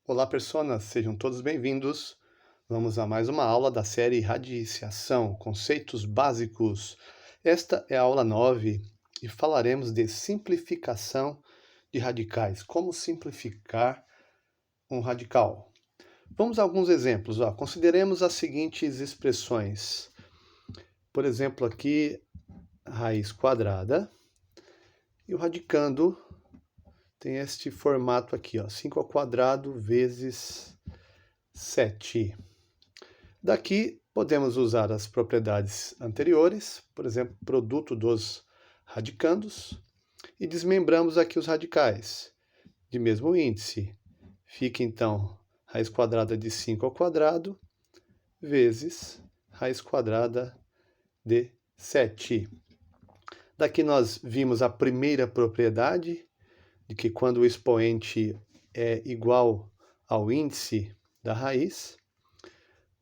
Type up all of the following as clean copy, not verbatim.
Olá, personas, sejam todos bem-vindos. Vamos a mais uma aula da série Radiciação, conceitos básicos. Esta é a aula 9 e falaremos de simplificação de radicais. Como simplificar um radical? Vamos a alguns exemplos. Consideremos as seguintes expressões. Por exemplo, aqui, raiz quadrada. E o radicando tem este formato aqui, 5 ao quadrado vezes 7. Daqui podemos usar as propriedades anteriores, por exemplo, produto dos radicandos, e desmembramos aqui os radicais de mesmo índice. Fica então raiz quadrada de 5 ao quadrado vezes raiz quadrada de 7. Daqui nós vimos a primeira propriedade, de que quando o expoente é igual ao índice da raiz,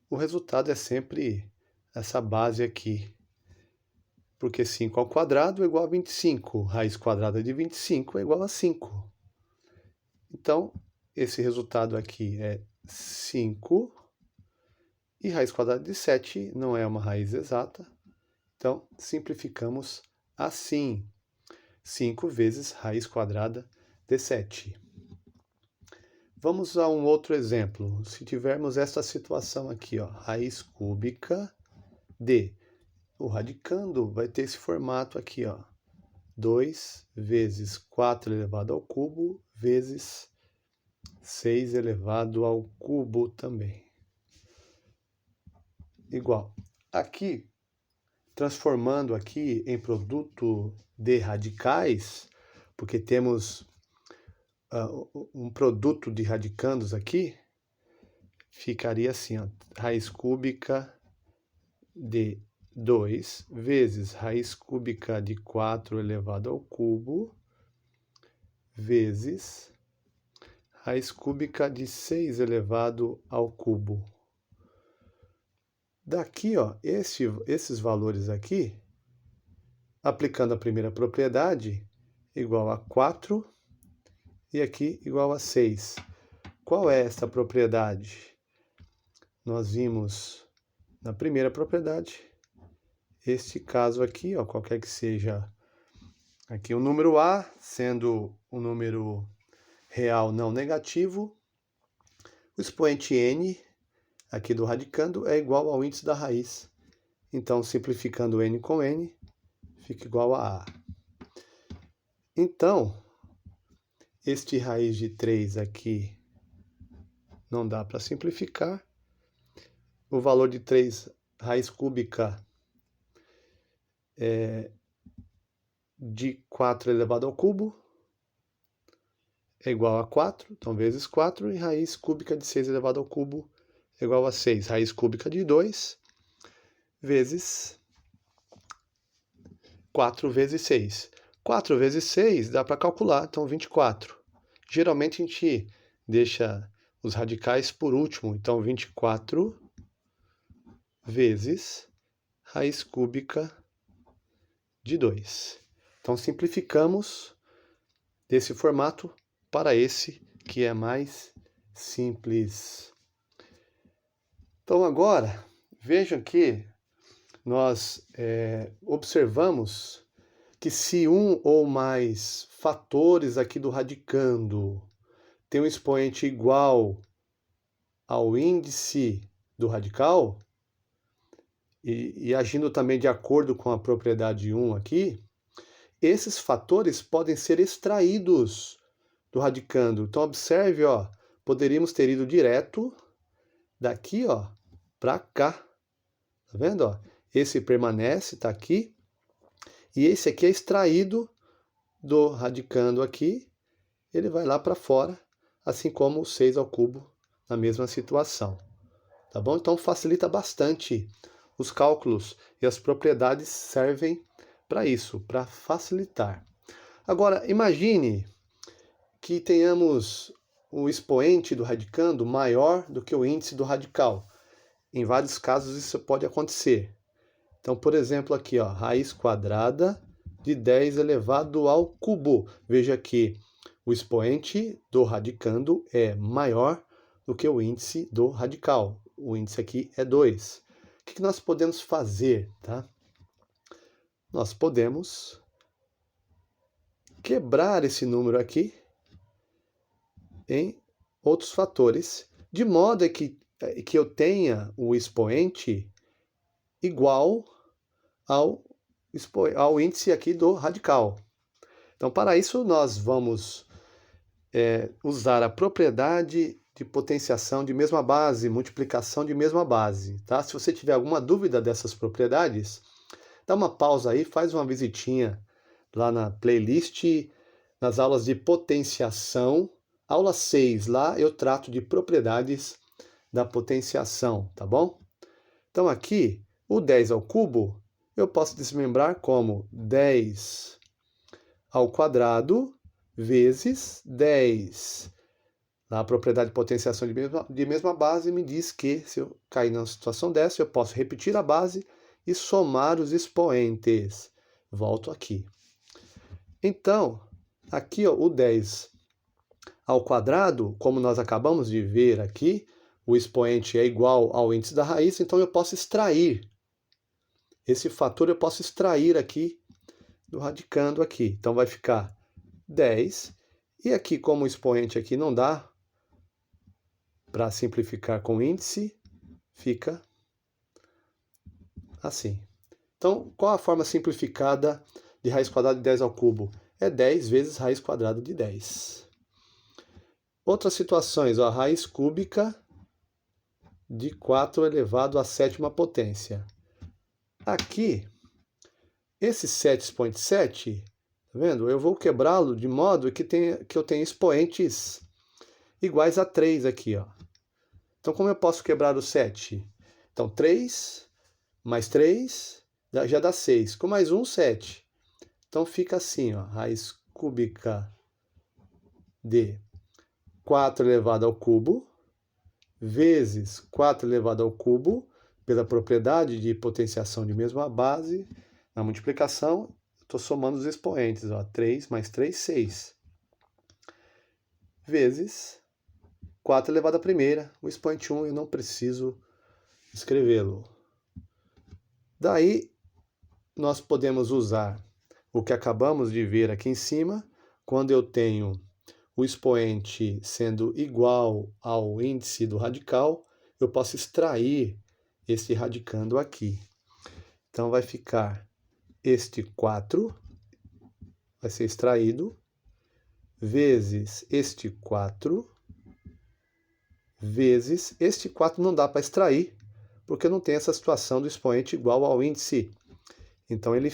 o resultado é sempre essa base aqui. Porque 5 ao quadrado é igual a 25. Raiz quadrada de 25 é igual a 5. Então, esse resultado aqui é 5. E raiz quadrada de 7 não é uma raiz exata. Então, simplificamos assim. 5 vezes raiz quadrada de 7. Vamos a um outro exemplo. Se tivermos esta situação aqui, raiz cúbica de... O radicando vai ter esse formato aqui, 2 vezes 4 elevado ao cubo vezes 6 elevado ao cubo também. Igual. Aqui, transformando aqui em produto de radicais, porque temos um produto de radicandos aqui, ficaria assim, raiz cúbica de 2 vezes raiz cúbica de 4 elevado ao cubo vezes raiz cúbica de 6 elevado ao cubo. Daqui, esses valores aqui, aplicando a primeira propriedade, igual a 4 e aqui igual a 6. Qual é essa propriedade? Nós vimos na primeira propriedade, este caso aqui, qualquer que seja aqui o número A, sendo um número real não negativo, o expoente n aqui do radicando é igual ao índice da raiz. Então, simplificando n com n, fica igual a A. Então, este raiz de 3 aqui não dá para simplificar. O valor de 3 raiz cúbica de 4 elevado ao cubo é igual a 4, então vezes 4, e raiz cúbica de 6 elevado ao cubo é igual a 6. Raiz cúbica de 2 vezes 4 vezes 6. 4 vezes 6 dá para calcular, então 24. Geralmente a gente deixa os radicais por último, então 24 vezes raiz cúbica de 2. Então simplificamos desse formato para esse que é mais simples. Então agora, vejam que nós observamos que se um ou mais fatores aqui do radicando tem um expoente igual ao índice do radical, e agindo também de acordo com a propriedade 1 aqui, esses fatores podem ser extraídos do radicando. Então, observe, poderíamos ter ido direto daqui, para cá. Tá vendo, Esse permanece, tá aqui. E esse aqui é extraído do radicando aqui. Ele vai lá para fora, assim como o 6 ao cubo na mesma situação. Tá bom? Então, facilita bastante os cálculos e as propriedades servem para isso, para facilitar. Agora, imagine que tenhamos o expoente do radicando maior do que o índice do radical. Em vários casos isso pode acontecer. Então, por exemplo, aqui, raiz quadrada de 10 elevado ao cubo. Veja que o expoente do radicando é maior do que o índice do radical. O índice aqui é 2. O que nós podemos fazer, tá? Nós podemos quebrar esse número aqui em outros fatores, de modo que eu tenha o expoente igual ao índice aqui do radical. Então, para isso, nós vamos usar a propriedade de potenciação de mesma base, multiplicação de mesma base, tá? Se você tiver alguma dúvida dessas propriedades, dá uma pausa aí, faz uma visitinha lá na playlist, nas aulas de potenciação, aula 6, lá eu trato de propriedades da potenciação, tá bom? Então aqui, o 10 ao cubo, eu posso desmembrar como 10 ao quadrado vezes 10. A propriedade de potenciação de mesma base me diz que, se eu cair numa situação dessa, eu posso repetir a base e somar os expoentes. Volto aqui. Então, aqui ó, o 10 ao quadrado, como nós acabamos de ver aqui, o expoente é igual ao índice da raiz, então eu posso extrair. Esse fator eu posso extrair aqui, do radicando aqui. Então vai ficar 10, e aqui como o expoente aqui não dá para simplificar com índice, fica assim. Então, qual a forma simplificada de raiz quadrada de 10 ao cubo? É 10 vezes raiz quadrada de 10. Outras situações, ó, raiz cúbica de 4 elevado à sétima potência. Aqui, esse 7,7, tá vendo? Eu vou quebrá-lo de modo que eu tenha expoentes iguais a 3 aqui, ó. Então, como eu posso quebrar o 7? Então, 3 mais 3 já dá 6. Com mais 1, 7. Então, fica assim, ó, raiz cúbica de 4 elevado ao cubo vezes 4 elevado ao cubo, pela propriedade de potenciação de mesma base, na multiplicação, estou somando os expoentes, ó, 3 mais 3, 6. Vezes 4 elevado à primeira, o expoente 1 eu não preciso escrevê-lo. Daí, nós podemos usar o que acabamos de ver aqui em cima, quando eu tenho o expoente sendo igual ao índice do radical, eu posso extrair esse radicando aqui. Então, vai ficar este 4, vai ser extraído, vezes este 4, vezes este 4 não dá para extrair, porque não tem essa situação do expoente igual ao índice. Então, ele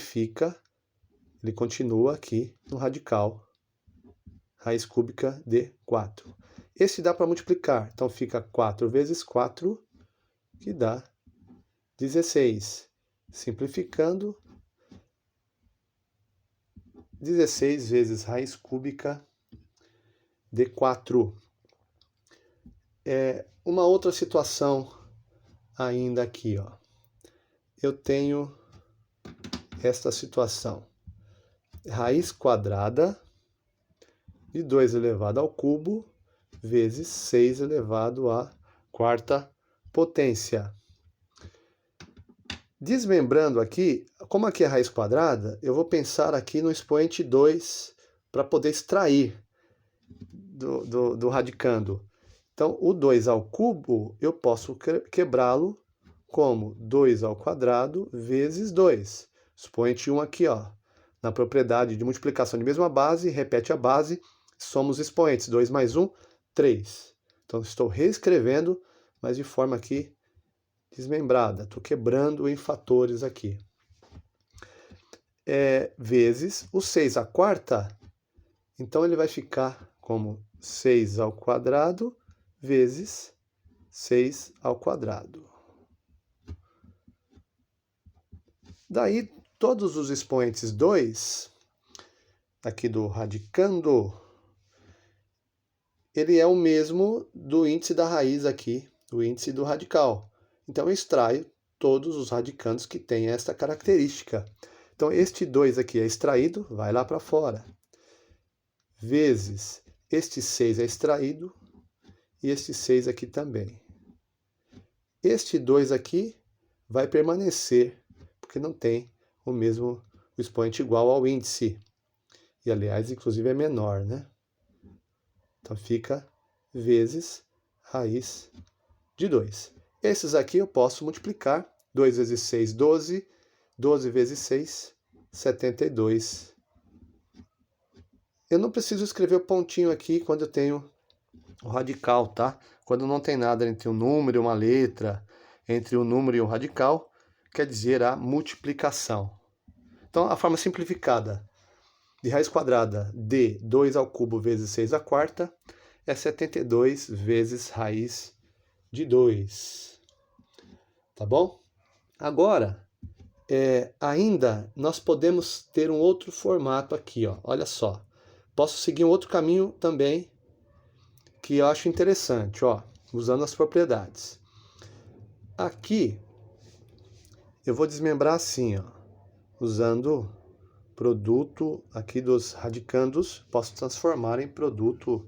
continua aqui no radical, raiz cúbica de 4. Esse dá para multiplicar, então fica 4 vezes 4, que dá 16. Simplificando, 16 vezes raiz cúbica de 4. Uma outra situação ainda aqui, ó. Eu tenho esta situação. Raiz quadrada de 2 elevado ao cubo vezes 6 elevado à quarta potência. Desmembrando aqui, como aqui é raiz quadrada, eu vou pensar aqui no expoente 2 para poder extrair do radicando. Então, o 2 ao cubo, eu posso quebrá-lo como 2 ao quadrado vezes 2. Expoente 1 aqui, ó, na propriedade de multiplicação de mesma base, repete a base, soma os expoentes. 2 mais 1, 3. Então, estou reescrevendo, mas de forma aqui desmembrada. Estou quebrando em fatores aqui. Vezes o 6 à quarta, então ele vai ficar como 6 ao quadrado vezes 6 ao quadrado. Daí, todos os expoentes 2, aqui do radicando, ele é o mesmo do índice da raiz aqui, do índice do radical. Então, eu extraio todos os radicandos que têm esta característica. Então, este 2 aqui é extraído, vai lá para fora. Vezes este 6 é extraído, e este 6 aqui também. Este 2 aqui vai permanecer, porque não tem o mesmo expoente igual ao índice. E, aliás, inclusive é menor, né? Então, fica vezes raiz de 2. Esses aqui eu posso multiplicar. 2 vezes 6, 12. 12 vezes 6, 72. Eu não preciso escrever o pontinho aqui quando eu tenho o radical, tá? Quando não tem nada entre um número e uma letra, entre o número e o radical, quer dizer a multiplicação. Então, a forma simplificada de raiz quadrada de 2 ao cubo vezes 6 à quarta é 72 vezes raiz de 2. Tá bom? Agora, ainda nós podemos ter um outro formato aqui, ó. Olha só. Posso seguir um outro caminho também que eu acho interessante, ó, usando as propriedades. Aqui eu vou desmembrar assim, ó, usando produto aqui dos radicandos, posso transformar em produto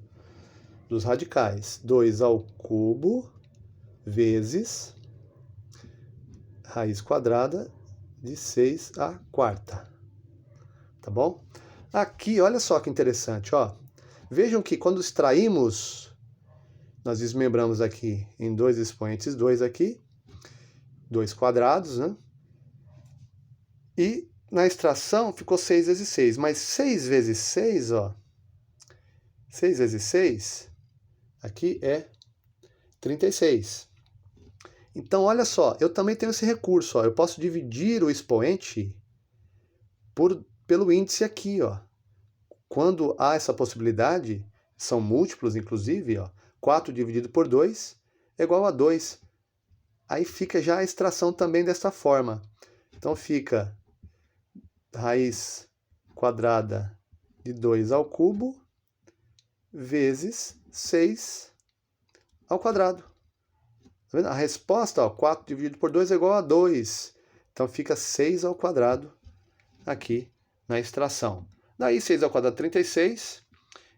dos radicais. 2 ao cubo vezes raiz quadrada de 6 à quarta. Tá bom? Aqui, olha só que interessante, ó. Vejam que quando extraímos, nós desmembramos aqui em 2 expoentes 2 aqui, 2 quadrados, né? E na extração ficou 6 vezes 6, mas 6 vezes 6, ó, 6 vezes 6, aqui é 36. Então, olha só, eu também tenho esse recurso, ó, eu posso dividir o expoente pelo índice aqui, ó. Quando há essa possibilidade, são múltiplos, inclusive, ó, 4 dividido por 2 é igual a 2. Aí fica já a extração também dessa forma. Então, fica raiz quadrada de 2 ao cubo vezes 6 ao quadrado. Tá vendo? A resposta, ó, 4 dividido por 2 é igual a 2. Então, fica 6 ao quadrado aqui na extração. Daí, 6 ao quadrado, 36.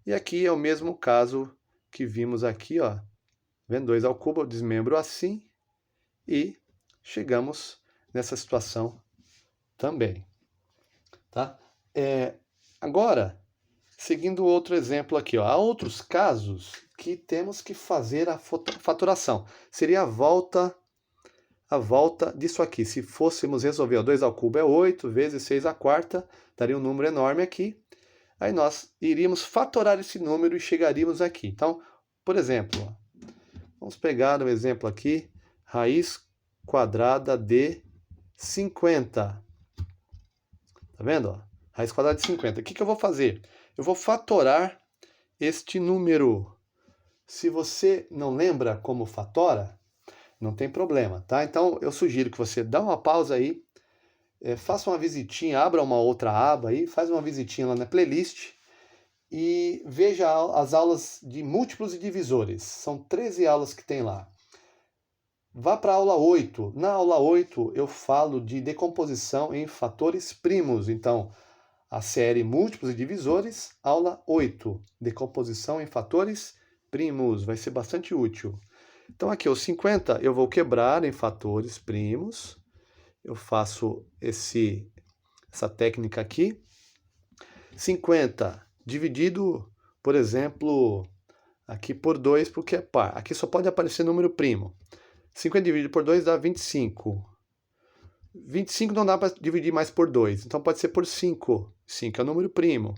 E aqui é o mesmo caso que vimos aqui, ó. Vendo? 2 ao cubo, eu desmembro assim. E chegamos nessa situação também. Tá? Agora, seguindo outro exemplo aqui, ó. Há outros casos que temos que fazer a fatoração. Seria a volta disso aqui. Se fôssemos resolver, ó, 2 ao cubo é 8, vezes 6 à quarta, daria um número enorme aqui. Aí nós iríamos fatorar esse número e chegaríamos aqui. Então, por exemplo, ó, vamos pegar um exemplo aqui, raiz quadrada de 50. Tá vendo? Ó? Raiz quadrada de 50. O que eu vou fazer? Eu vou fatorar este número. Se você não lembra como fatora, não tem problema, tá? Então, eu sugiro que você dá uma pausa aí, faça uma visitinha, abra uma outra aba aí, faz uma visitinha lá na playlist e veja as aulas de múltiplos e divisores. São 13 aulas que tem lá. Vá para a aula 8. Na aula 8 eu falo de decomposição em fatores primos. Então, a série múltiplos e divisores, aula 8. Decomposição em fatores primos. Vai ser bastante útil. Então, aqui, os 50 eu vou quebrar em fatores primos. Eu faço essa técnica aqui. 50 dividido, por exemplo, aqui por 2, porque é par. Aqui só pode aparecer número primo. 50 dividido por 2 dá 25. 25 não dá para dividir mais por 2, então pode ser por 5. 5 é o número primo.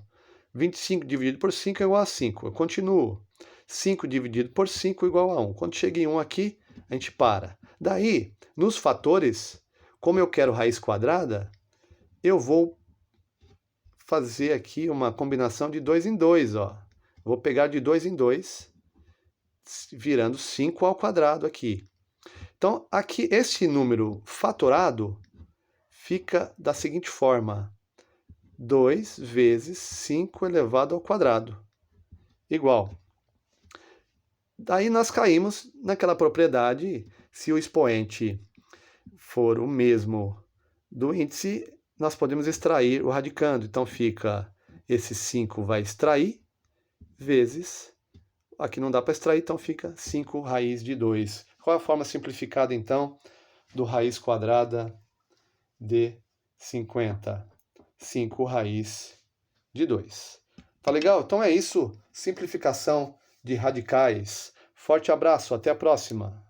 25 dividido por 5 é igual a 5. Eu continuo. 5 dividido por 5 é igual a 1. Quando chega em 1 aqui, a gente para. Daí, nos fatores, como eu quero raiz quadrada, eu vou fazer aqui uma combinação de 2 em 2, ó. Vou pegar de 2 em 2, virando 5 ao quadrado aqui. Então, aqui, esse número fatorado fica da seguinte forma: 2 vezes 5 elevado ao quadrado, igual. Daí nós caímos naquela propriedade, se o expoente for o mesmo do índice, nós podemos extrair o radicando. Então, fica esse 5 vai extrair, vezes Aqui não dá para extrair, então fica 5 raiz de 2. Qual é a forma simplificada, então, do raiz quadrada de 50? 5 raiz de 2. Tá legal? Então é isso. Simplificação de radicais. Forte abraço, até a próxima!